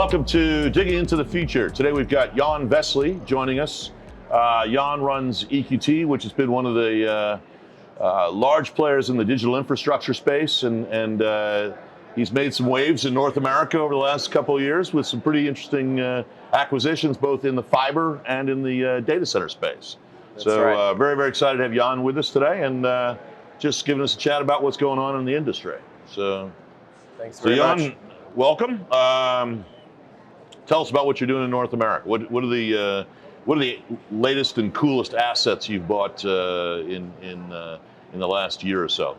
Welcome to Digging into the Future. Today we've got Jan Vesely joining us. Jan runs EQT, which has been one of the large players in the digital infrastructure space, and he's made some waves in North America over the last couple of years with some pretty interesting acquisitions, both in the fiber and in the data center space. That's so right. Very, very excited to have Jan with us today, and just giving us a chat about what's going on in the industry. Thanks very much. Welcome. Tell us about what you're doing in North America. What are the latest and coolest assets you've bought in the last year or so?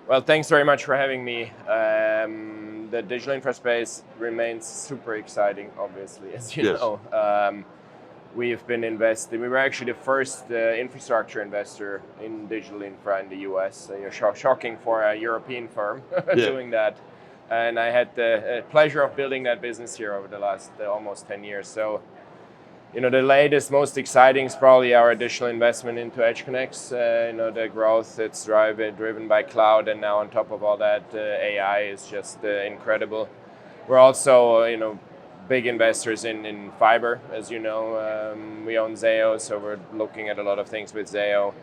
Well, thanks very much for having me. The digital infra space remains super exciting, obviously, as you know. We've been investing. We were actually the first infrastructure investor in digital infra in the US. Shocking for a European firm doing that. And I had the pleasure of building that business here over the last almost 10 years. So, the latest, most exciting is probably our additional investment into EdgeConneX. The growth that's driven by cloud, and now on top of all that, AI is just incredible. We're also, big investors in fiber, as you know. We own Zayo, so we're looking at a lot of things with Zayo.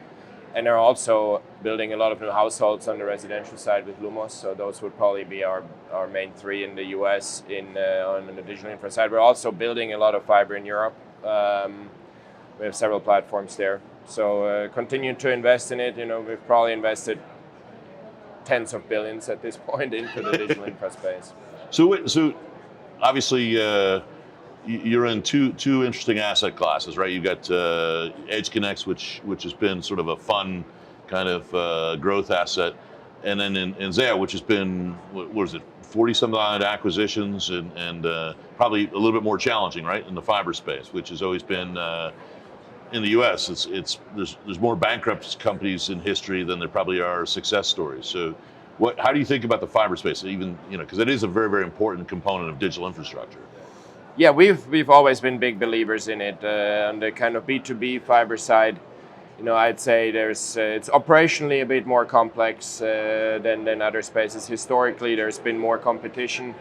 And are also building a lot of new households on the residential side with Lumos. So those would probably be our main three in the US on the digital infra side. We're also building a lot of fiber in Europe. We have several platforms there. So continue to invest in it. We've probably invested tens of billions at this point into the digital infra space. So obviously, you're in two interesting asset classes, right? You've got EdgeConneX, which has been sort of a fun kind of growth asset, and then in Zayo, which has been, what is it, 40-some odd acquisitions, and probably a little bit more challenging, right, in the fiber space, which has always been in the U.S. There's more bankrupt companies in history than there probably are success stories. So, how do you think about the fiber space, even because it is a very, very important component of digital infrastructure? Yeah, we've always been big believers in it. On the kind of B2B fiber side, I'd say it's operationally a bit more complex than other spaces. Historically, there's been more competition.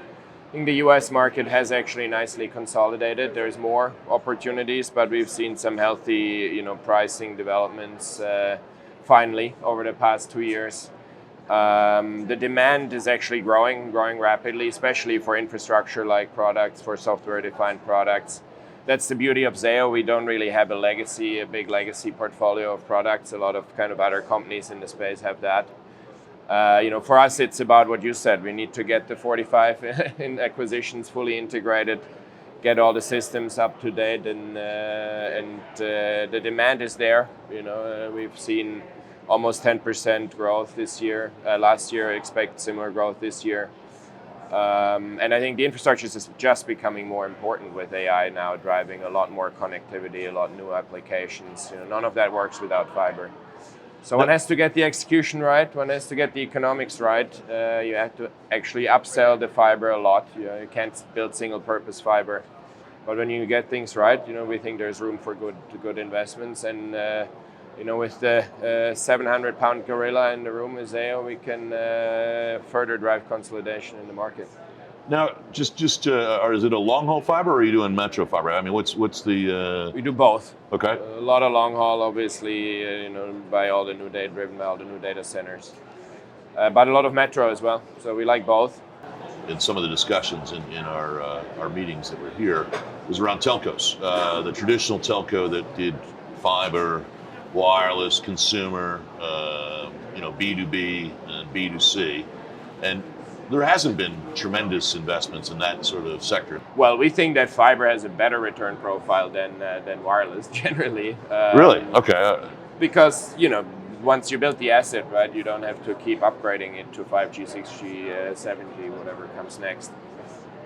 I think the US market has actually nicely consolidated. There's more opportunities, but we've seen some healthy, pricing developments finally over the past 2 years. The demand is actually growing rapidly, especially for infrastructure-like products, for software-defined products. That's the beauty of Zayo. We don't really have a big legacy portfolio of products. A lot of kind of other companies in the space have that. For us, it's about what you said. We need to get the 45 in acquisitions fully integrated, get all the systems up to date, and the demand is there. We've seen almost 10% growth this year. Last year, I expect similar growth this year. And I think the infrastructure is just becoming more important with AI now, driving a lot more connectivity, a lot new applications. None of that works without fiber. So one has to get the execution right. One has to get the economics right. You have to actually upsell the fiber a lot. You can't build single-purpose fiber. But when you get things right, we think there's room for good investments. And with the 700-pound gorilla in the room with Zayo, we can further drive consolidation in the market. Now, just is it a long haul fiber, or are you doing metro fiber? I mean, what's the? We do both. Okay. A lot of long haul, obviously, by all the new data driven by all the new data centers, but a lot of metro as well. So we like both. In some of the discussions in our meetings that were here was around telcos. The traditional telco that did fiber, wireless, consumer, B2B and B2C, and there hasn't been tremendous investments in that sort of sector. Well, we think that fiber has a better return profile than wireless generally. Really? Okay. Because once you build the asset, right, you don't have to keep upgrading it to 5G, 6G, 7G, whatever comes next.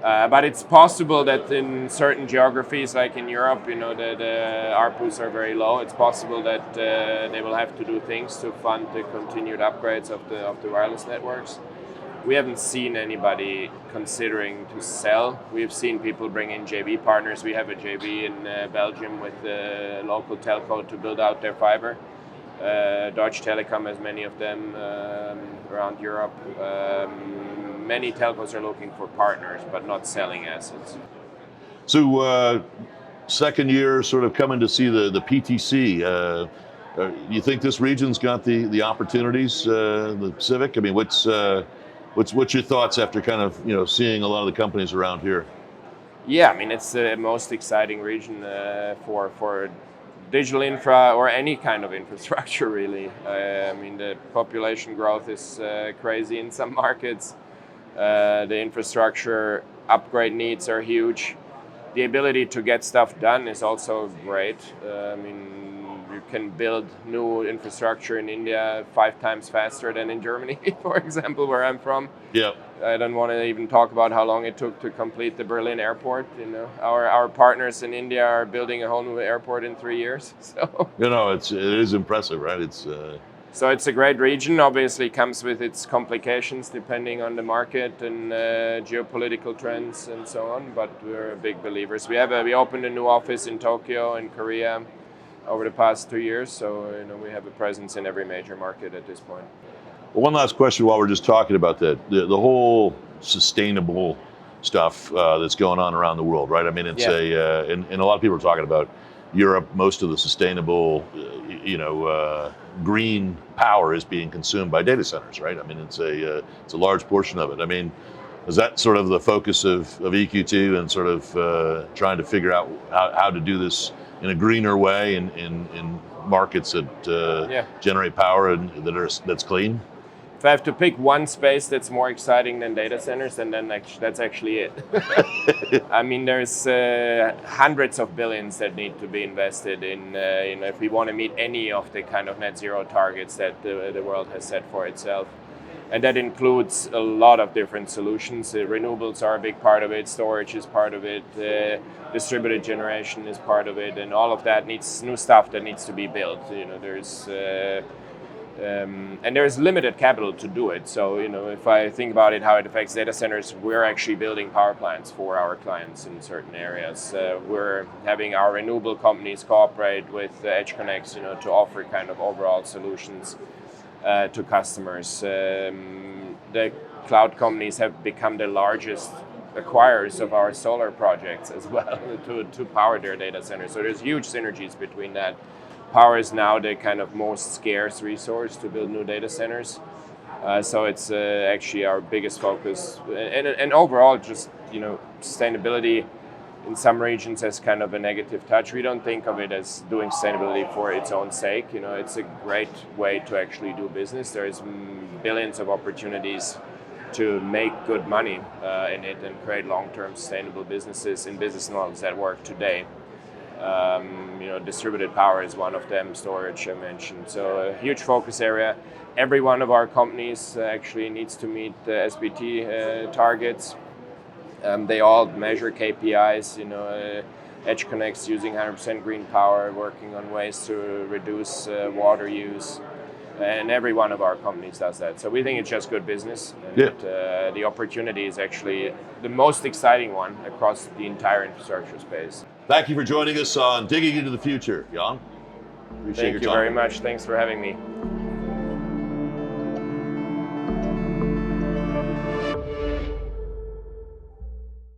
But it's possible that in certain geographies, like in Europe, the ARPUs are very low. It's possible that they will have to do things to fund the continued upgrades of the wireless networks. We haven't seen anybody considering to sell. We've seen people bring in JV partners. We have a JV in Belgium with the local telco to build out their fiber. Deutsche Telekom has many of them around Europe. many telcos are looking for partners, but not selling assets. So, second year, sort of coming to see the PTC. You think this region's got the opportunities, the Pacific? I mean, what's your thoughts after kind of seeing a lot of the companies around here? Yeah, I mean it's the most exciting region for digital infra or any kind of infrastructure, really. I mean the population growth is crazy in some markets. The infrastructure upgrade needs are huge. The ability to get stuff done is also great. I mean, you can build new infrastructure in India 5 times faster than in Germany, for example, where I'm from. Yeah. I don't want to even talk about how long it took to complete the Berlin airport. Our partners in India are building a whole new airport in 3 years. So it is impressive, right? So it's a great region. Obviously, comes with its complications depending on the market and geopolitical trends and so on. But we're big believers. We opened a new office in Tokyo and Korea over the past 2 years. So we have a presence in every major market at this point. Well, one last question while we're just talking about that. The whole sustainable stuff that's going on around the world, right? I mean, it's and a lot of people are talking about Europe. Most of the sustainable, green power is being consumed by data centers, right? I mean, it's a large portion of it. I mean, is that sort of the focus of EQT and sort of trying to figure out how to do this in a greener way in markets that generate power and that's clean? If I have to pick one space that's more exciting than data centers, then that's actually it. I mean, there's hundreds of billions that need to be invested in, if we want to meet any of the kind of net zero targets that the world has set for itself. And that includes a lot of different solutions. Renewables are a big part of it, storage is part of it, distributed generation is part of it, and all of that needs new stuff that needs to be built. And there's limited capital to do it. So, if I think about it, how it affects data centers, we're actually building power plants for our clients in certain areas. We're having our renewable companies cooperate with EdgeConneX, to offer kind of overall solutions to customers. The cloud companies have become the largest acquirers of our solar projects as well to power their data centers. So there's huge synergies between that. Power is now the kind of most scarce resource to build new data centers. So it's actually our biggest focus. And overall, just, sustainability in some regions has kind of a negative touch. We don't think of it as doing sustainability for its own sake. It's a great way to actually do business. There's billions of opportunities to make good money in it and create long-term sustainable businesses in business models that work today. Distributed power is one of them, storage I mentioned. So a huge focus area. Every one of our companies actually needs to meet the SBT targets. They all measure KPIs, EdgeConneX using 100% green power, working on ways to reduce water use. And every one of our companies does that. So we think it's just good business. And the opportunity is actually the most exciting one across the entire infrastructure space. Thank you for joining us on Digging into the Future, Jan. Thank you very much. Thanks for having me.